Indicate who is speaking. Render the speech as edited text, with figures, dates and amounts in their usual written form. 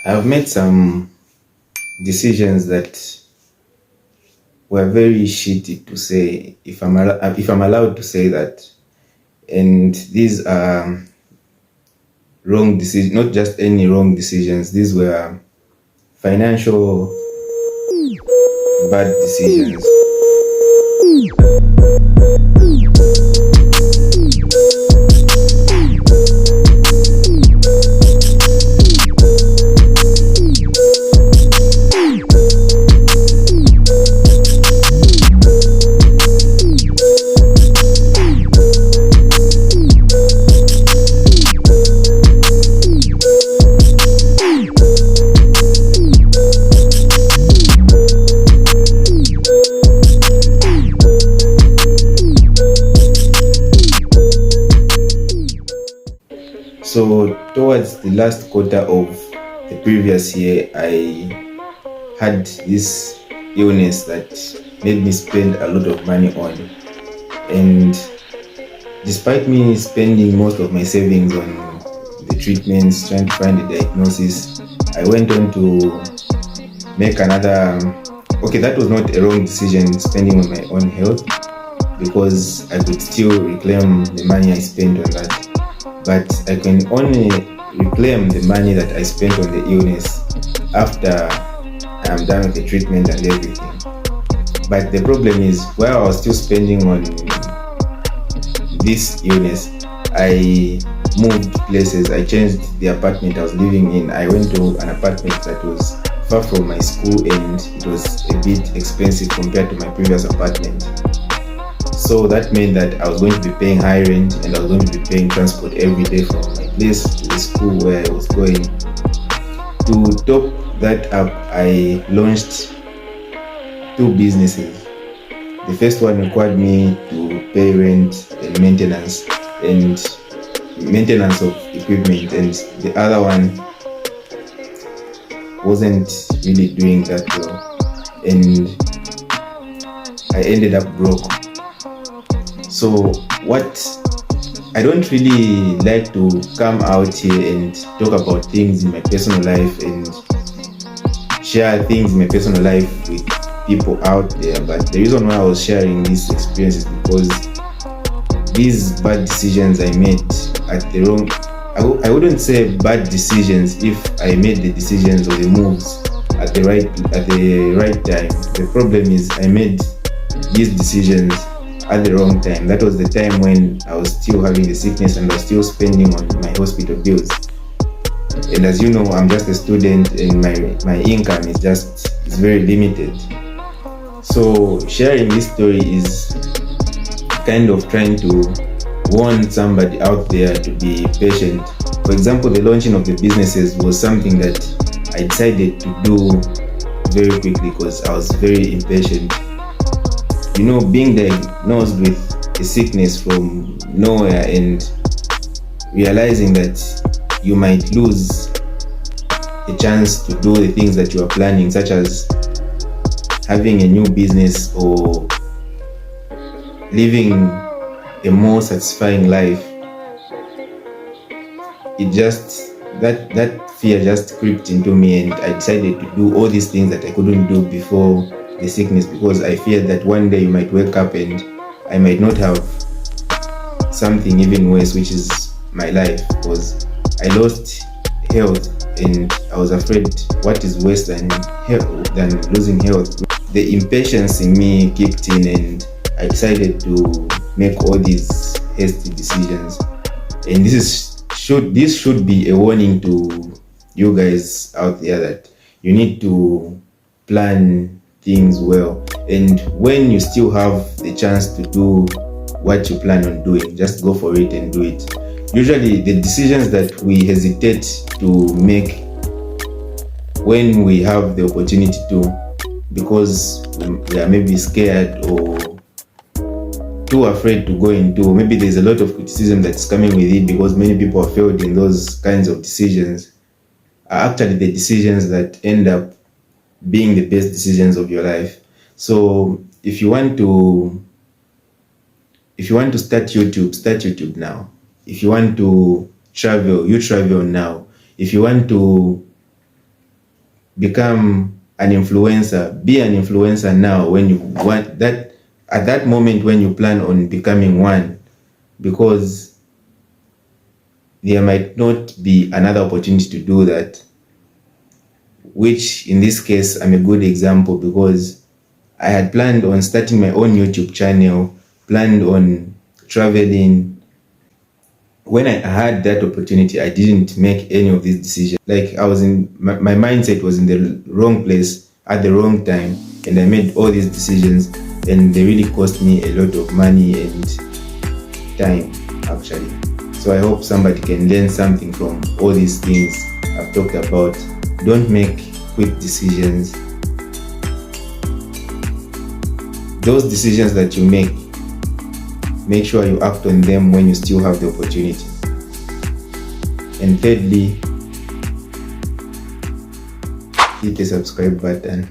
Speaker 1: I've made some decisions that were very shitty, to say, if I'm allowed to say that. And these are wrong decisions, not just any wrong decisions. These were financial bad decisions. So towards the last quarter of the previous year, I had this illness that made me spend a lot of money on. And despite me spending most of my savings on the treatments, trying to find the diagnosis, I went on to make another. Okay, that was not a wrong decision, spending on my own health, because I could still reclaim the money I spent on that. But I can only reclaim the money that I spent on the illness after I'm done with the treatment and everything. But the problem is, while I was still spending on this illness, I moved places. I changed the apartment I was living in. I went to an apartment that was far from my school, and it was a bit expensive compared to my previous apartment. So that meant that I was going to be paying high rent, and I was going to be paying transport every day from my place to the school where I was going. To top that up, I launched 2 businesses. The first one required me to pay rent and maintenance of equipment, and the other one wasn't really doing that well, and I ended up broke. So I don't really like to come out here and talk about things in my personal life and share things in my personal life with people out there. But the reason why I was sharing this experience is because these bad decisions I made at the wrong, I wouldn't say bad decisions if I made the decisions or the moves at the right time. The problem is I made these decisions at the wrong time. That was the time when I was still having the sickness and I was still spending on my hospital bills. And as you know, I'm just a student, and my income is very limited. So sharing this story is kind of trying to warn somebody out there to be patient. For example, the launching of the businesses was something that I decided to do very quickly because I was very impatient. You know, being diagnosed with a sickness from nowhere and realizing that you might lose a chance to do the things that you are planning, such as having a new business or living a more satisfying life, that fear just crept into me, and I decided to do all these things that I couldn't do before the sickness, because I feared that one day you might wake up and I might not have something even worse, which is my life, because I lost health and I was afraid what is worse than losing health. The impatience in me kicked in, and I decided to make all these hasty decisions. And this should be a warning to you guys out there that you need to plan things well, and when you still have the chance to do what you plan on doing, just go for it and do it. Usually the decisions that we hesitate to make when we have the opportunity to, because we are maybe scared or too afraid to go into, maybe there's a lot of criticism that's coming with it because many people have failed in those kinds of decisions, are actually the decisions that end up being the best decisions of your life. So if you want to start YouTube now. If you want to travel, you travel now. If you want to become an influencer, be an influencer now when you want that, at that moment when you plan on becoming one, because there might not be another opportunity to do that, which in this case I'm a good example, because I had planned on starting my own YouTube channel, planned on traveling. When I had that opportunity, I didn't make any of these decisions. Like, I was in, my mindset was in the wrong place at the wrong time, and I made all these decisions, and they really cost me a lot of money and time, actually. So I hope somebody can learn something from all these things I've talked about. Don't make quick decisions. Those decisions that you make sure you act on them when you still have the opportunity. And thirdly, hit the subscribe button.